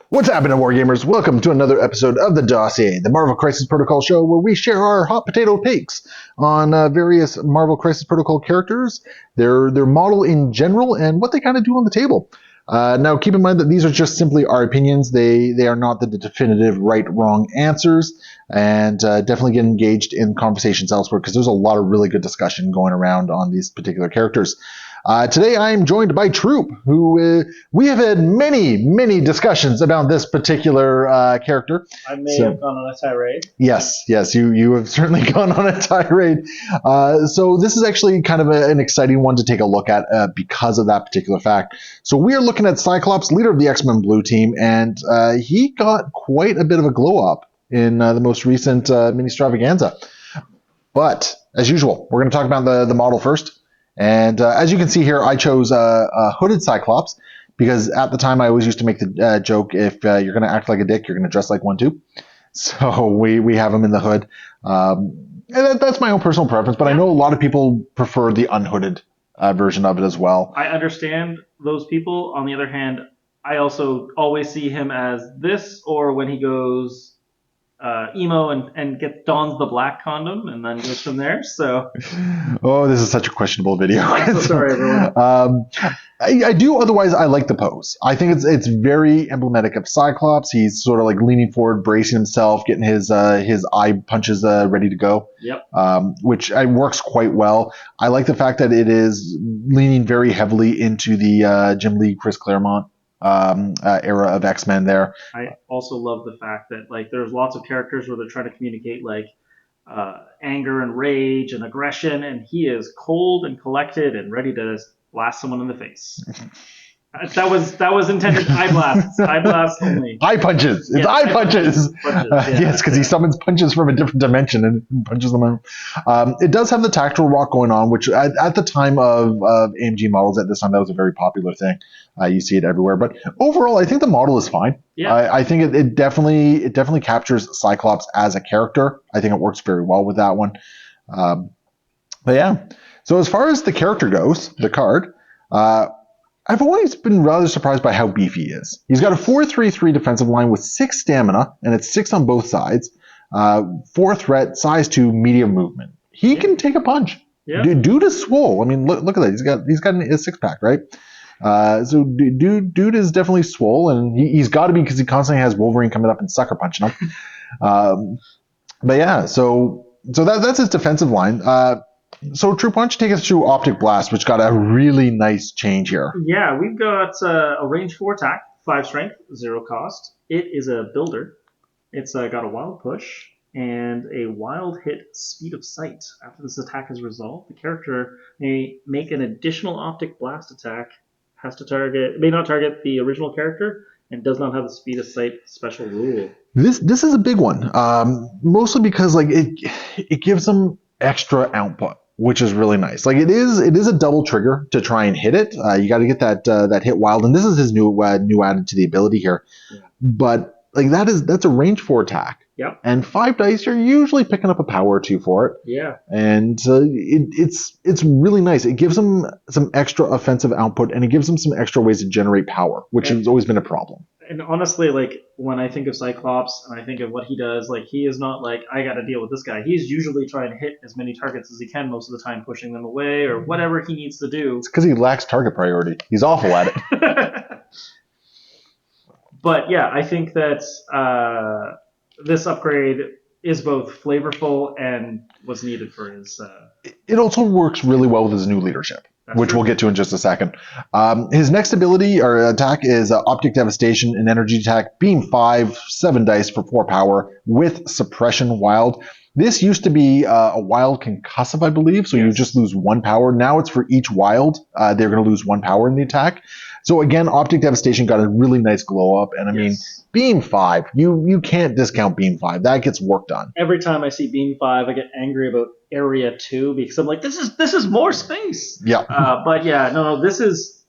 What's happening, Wargamers? Welcome to another episode of the Dossier, the Marvel Crisis Protocol show where we share our hot potato takes on various Marvel Crisis Protocol characters, their model in general, and what they kind of do on the table. Now, keep in mind that these are just simply our opinions. They are not the definitive right-wrong answers, and definitely get engaged in conversations elsewhere because there's a lot of really good discussion going around on these particular characters. Today I am joined by Troop, who we have had many discussions about this particular character. I may have gone on a tirade. Yes, you have certainly gone on a tirade. So this is actually kind of an exciting one to take a look at because of that particular fact. So we are looking at Cyclops, leader of the X-Men Blue Team, and he got quite a bit of a glow-up in the most recent Ministravaganza. But, as usual, we're going to talk about the model first. And as you can see here, I chose a hooded Cyclops because at the time I always used to make the joke, if you're going to act like a dick, you're going to dress like one too. So we have him in the hood. And that's my own personal preference, but I know a lot of people prefer the unhooded version of it as well. I understand those people. On the other hand, I also always see him as this, or when he goes emo and dons the black condom and then goes from there. So, oh, this is such a questionable video. I'm so sorry, everyone. I do. Otherwise, I like the pose. I think it's very emblematic of Cyclops. He's sort of like leaning forward, bracing himself, getting his eye punches ready to go. Yep. Which works quite well. I like the fact that it is leaning very heavily into the Jim Lee, Chris Claremont era of X-Men there. I also love the fact that there's lots of characters where they're trying to communicate anger and rage and aggression, and he is cold and collected and ready to blast someone in the face. That was intended. Eye blasts. Eye blasts only. Eye punches. It's eye punches. Yes, because he summons punches from a different dimension and punches them out. It does have the tactical rock going on, which at the time of AMG models at this time, that was a very popular thing. You see it everywhere. But overall, I think the model is fine. Yeah. I think it definitely captures Cyclops as a character. I think it works very well with that one. But yeah. So as far as the character goes, the card, I've always been rather surprised by how beefy he is. He's got a 4-3-3 defensive line with 6 stamina, and it's 6 on both sides. 4 threat, size 2, medium movement. He can take a punch. Yeah. Dude is swole. I mean, look at that. He's got a 6-pack, right? So dude is definitely swole, and he's got to be because he constantly has Wolverine coming up and sucker punching him. But yeah, so that's his defensive line. So, Troop, why don't you take us through Optic Blast, which got a really nice change here. Yeah, we've got a range 4 attack, 5 strength, 0 cost. It is a builder. It's got a wild push and a wild hit speed of sight. After this attack is resolved, the character may make an additional Optic Blast attack, may not target the original character, and does not have the speed of sight special rule. This is a big one, mostly because it gives them extra output, which is really nice. It is a double trigger to try and hit it. You got to get that hit wild, and this is his new added to the ability here. Yeah. But that's a range 4 attack. Yep. And 5 dice, you're usually picking up a power or 2 for it. Yeah. And it's really nice. It gives them some extra offensive output, and it gives them some extra ways to generate power, which has always been a problem. And honestly, when I think of Cyclops and I think of what he does, he is not I got to deal with this guy. He's usually trying to hit as many targets as he can most of the time, pushing them away or whatever he needs to do. It's because he lacks target priority. He's awful at it. But yeah, I think that this upgrade is both flavorful and was needed for his... It also works really well with his new leadership. That's which true. We'll get to in just a second. His next ability or attack is Optic Devastation, an energy attack, beam 5, 7 dice for 4 power with suppression wild. This used to be a wild concussive, I believe, so yes. You just lose 1 power. Now it's for each wild. They're going to lose 1 power in the attack. So again, Optic Devastation got a really nice glow up, and I mean, Beam 5, you can't discount Beam 5. That gets work done. Every time I see Beam 5, I get angry about Area 2 because I'm like, this is more space. Yeah. But yeah, no, this is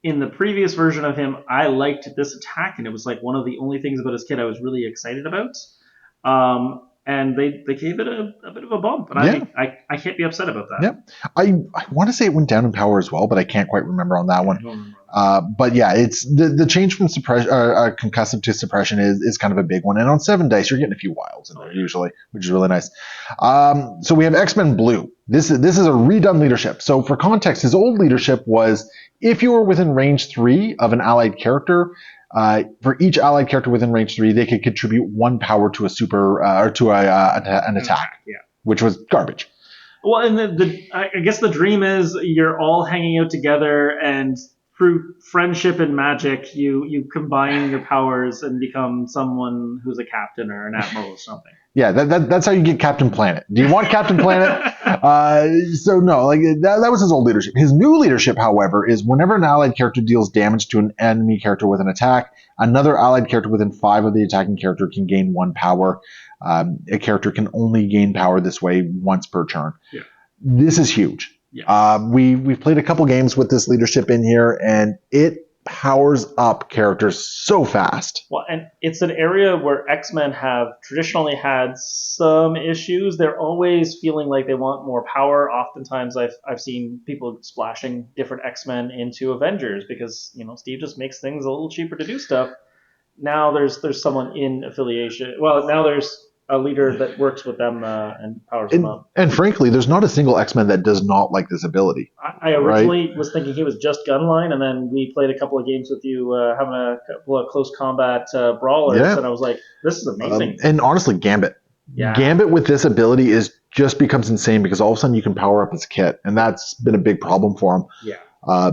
in the previous version of him. I liked this attack, and it was one of the only things about his kit I was really excited about. And they gave it a bit of a bump, and I can't be upset about that. Yeah, I want to say it went down in power as well, but I can't quite remember on that one. But yeah, it's the change from concussive to suppression is kind of a big one. And on 7 dice, you're getting a few wilds in there usually, which is really nice. So we have X-Men Blue. This is a redone leadership. So for context, his old leadership was if you were within range 3 of an allied character, for each allied character within range 3, they could contribute 1 power to a super or to an attack, which was garbage. Well, and I guess the dream is you're all hanging out together, and through friendship and magic, you combine your powers and become someone who's a captain or an admiral or something. Yeah, that's how you get Captain Planet. Do you want Captain Planet? So no, like that was his old leadership. His new leadership, however, is whenever an allied character deals damage to an enemy character with an attack, another allied character within 5 of the attacking character can gain 1 power. A character can only gain power this way once per turn. Yeah. This is huge. Yes. We've played a couple games with this leadership in here, and it powers up characters so fast. Well, and it's an area where X-Men have traditionally had some issues. They're always feeling like they want more power. Oftentimes, I've seen people splashing different X-Men into Avengers because Steve just makes things a little cheaper to do stuff. Now there's someone in affiliation. Well, now there's a leader that works with them and powers them up. And frankly, there's not a single X-Men that does not like this ability. I originally was thinking he was just Gunline, and then we played a couple of games with you having a couple of close combat brawlers, and I was like, this is amazing. And honestly, Gambit. Yeah. Gambit with this ability just becomes insane because all of a sudden you can power up his kit, and that's been a big problem for him. Yeah.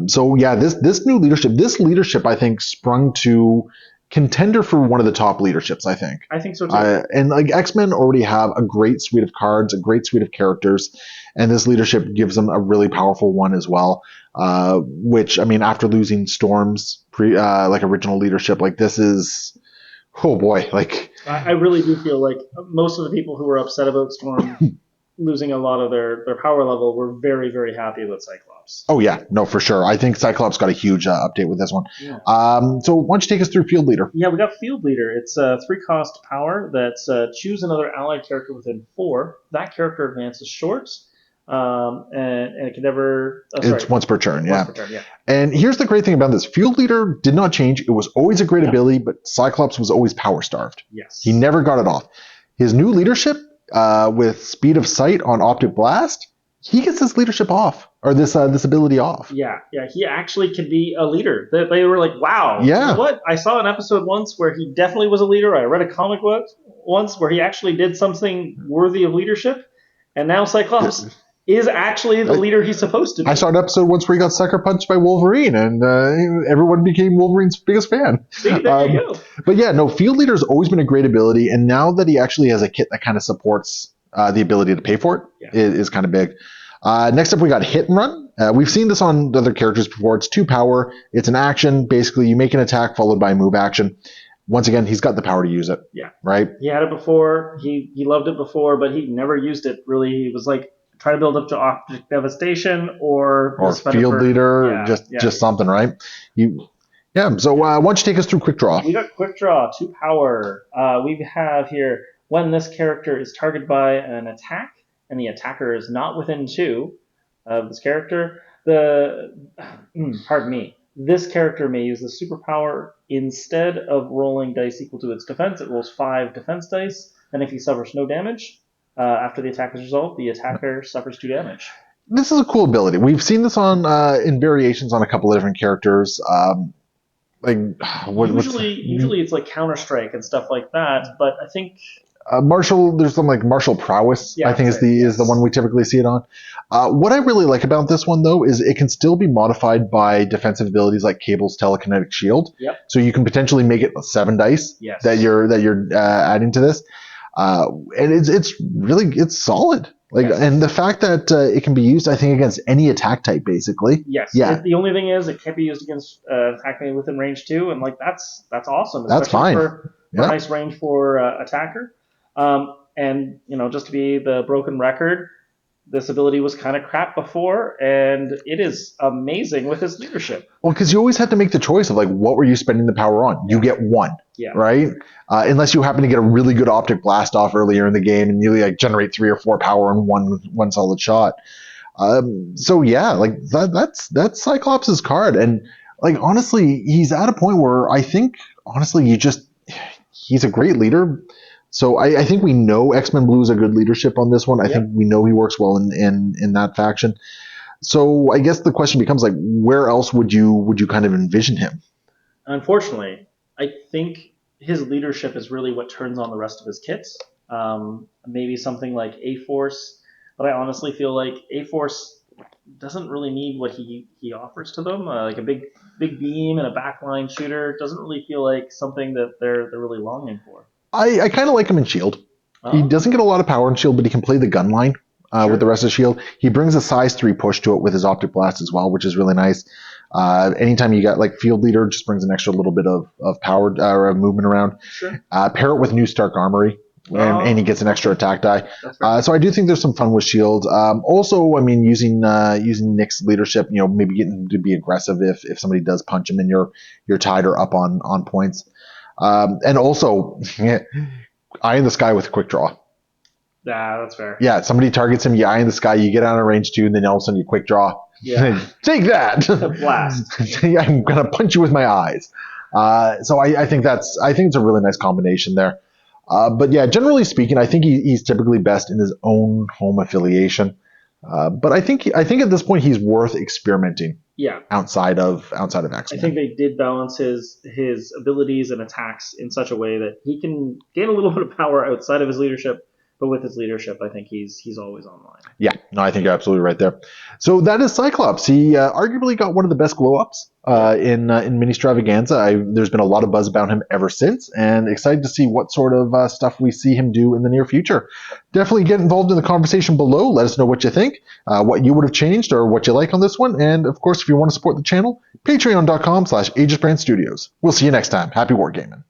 This new leadership, I think, sprung to contender for one of the top leaderships, I think. I think so too. And like X-Men already have a great suite of cards, a great suite of characters, and this leadership gives them a really powerful one as well. Which, I mean, after losing Storm's original leadership, like this is, oh boy, like I really do feel like most of the people who were upset about Storm losing a lot of their power level were very, very happy with Cyclops. Oh yeah, no, for sure. I think Cyclops got a huge update with this one. Yeah. So why don't you take us through Field Leader? Yeah, we got Field Leader. It's a 3-cost power that's choose another allied character within 4. That character advances short, and it can never... It's once per turn, Once per turn, yeah. And here's the great thing about this. Field Leader did not change. It was always a great ability, but Cyclops was always power starved. Yes. He never got it off. His new leadership, with Speed of Sight on Optic Blast, he gets this leadership off, or this ability off. Yeah, he actually could be a leader. They were like, wow, yeah. You know what? I saw an episode once where he definitely was a leader. I read a comic book once where he actually did something worthy of leadership, and now Cyclops is actually the leader he's supposed to be. I saw an episode once where he got sucker punched by Wolverine, and everyone became Wolverine's biggest fan. See, there you go. But yeah, no, Field Leader's always been a great ability, and now that he actually has a kit that kind of supports the ability to pay for it, is kind of big. Next up, we got Hit and Run. We've seen this on other characters before. It's 2 power. It's an action. Basically, you make an attack followed by a move action. Once again, he's got the power to use it. Yeah. Right? He had it before. He loved it before, but he never used it, really. He was like, try to build up to Object Devastation or Field Leader, just something, right? So why don't you take us through Quick Draw? We got Quick Draw, 2 power. We have here, when this character is targeted by an attack, and the attacker is not within 2 of this character, this character may use the superpower instead of rolling dice equal to its defense. It rolls 5 defense dice, and if he suffers no damage after the attacker's result, the attacker suffers 2 damage. This is a cool ability. We've seen this on in variations on a couple of different characters. Usually it's like Counter-Strike and stuff like that, but I think... there's some like martial prowess, I think is the one we typically see it on. What I really like about this one though is it can still be modified by defensive abilities like Cable's Telekinetic Shield. Yep. So you can potentially make it 7 dice that you're adding to this, and it's solid. And the fact that it can be used, I think, against any attack type, basically. Yes. Yeah. The only thing is, it can't be used against attacking within range 2, and that's awesome. That's fine. For nice range for attacker. And just to be the broken record, this ability was kind of crap before, and it is amazing with his leadership. Well, because you always had to make the choice of what were you spending the power on? You get 1, right? Unless you happen to get a really good Optic Blast off earlier in the game, and you generate 3 or 4 power in one solid shot. That's Cyclops' card, and like honestly, he's at a point where I think honestly, he's a great leader. So I think we know X-Men Blue is a good leadership on this one. I think we know he works well in that faction. So I guess the question becomes like, where else would you kind of envision him? Unfortunately, I think his leadership is really what turns on the rest of his kits. Maybe something like A-Force, but I honestly feel like A-Force doesn't really need what he offers to them. Like a big beam and a backline shooter doesn't really feel like something that they're really longing for. I kind of like him in Shield. He doesn't get a lot of power in Shield, but he can play the gun line with the rest of Shield. He brings a size 3 push to it with his optic blast as well, which is really nice. Anytime you got like Field Leader, just brings an extra little bit of power or movement around. Sure. Pair it with New Stark Armory. And he gets an extra attack die. So I do think there's some fun with Shield. Also, I mean, using Nick's leadership, maybe getting him to be aggressive if somebody does punch him and you're tied or up on points. And also, eye in the sky with a quick draw. Yeah, that's fair. Yeah, somebody targets him, you eye in the sky, you get out of range 2, and then all of a sudden you quick draw. Yeah. Take that! Blast. I'm gonna punch you with my eyes. So I think it's a really nice combination there. But yeah, generally speaking, I think he's typically best in his own home affiliation. But I think at this point he's worth experimenting. Yeah. Outside of X-Men. I think they did balance his abilities and attacks in such a way that he can gain a little bit of power outside of his leadership. But with his leadership, I think he's always online. Yeah, no, I think you're absolutely right there. So that is Cyclops. He arguably got one of the best glow-ups in Ministravaganza. There's been a lot of buzz about him ever since, and excited to see what sort of stuff we see him do in the near future. Definitely get involved in the conversation below. Let us know what you think, what you would have changed, or what you like on this one. And, of course, if you want to support the channel, patreon.com/AegisBrandStudios. We'll see you next time. Happy wargaming.